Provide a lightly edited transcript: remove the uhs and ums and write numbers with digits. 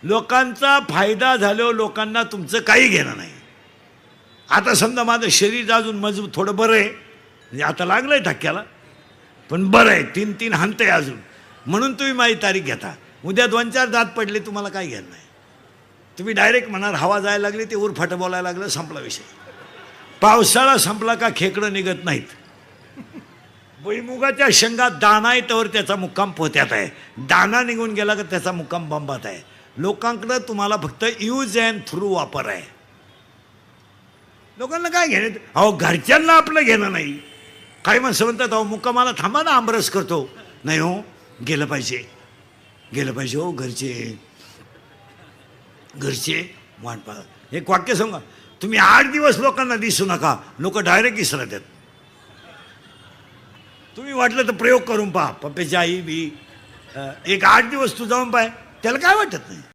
लोकांचा फायदा झालो लोकांना तुमचं काही घेणं नाही. आता समजा माझं शरीर अजून मजबूत थोडं बरं आहे, म्हणजे आता लागलंय धक्क्याला, पण बरं आहे, 3-3 हाणतंय अजून, म्हणून तुम्ही माझी तारीख घेता. उद्या 2-4 दात पडले तुम्हाला काही घेणं नाही. तुम्ही डायरेक्ट म्हणाल हवा जायला लागली ते उरफाटं बोलायला लागलं, संपला विषय. पावसाळा संपला का खेकडं निघत नाहीत. भुईमुगाच्या शेंगात दाना आहे तर त्याचा मुक्काम पोत्यात आहे, दाना निघून गेला का त्याचा मुक्काम बंबात आहे. लोकांकडं तुम्हाला फक्त यूज अँड थ्रू वापर आहे. लोकांना काय घेणं, अहो घरच्यांना आपलं घेणं नाही. काही माणसं म्हणतात अहो मुक्कामाला थांबा ना, आमरस करतो. नाही हो, गेलं पाहिजे, गेलं पाहिजे हो. घरचे वाट पाहत. एक वाक्य सांगा, तुम्ही 8 दिवस लोकांना दिसू नका, लोक डायरेक्ट इसरत आहेत. तुम्ही वाटलं तर प्रयोग करून पहा, पप्प्याची आई बी एक 8 दिवस तू जाऊन पाय, त्याला काय वाटत नाही.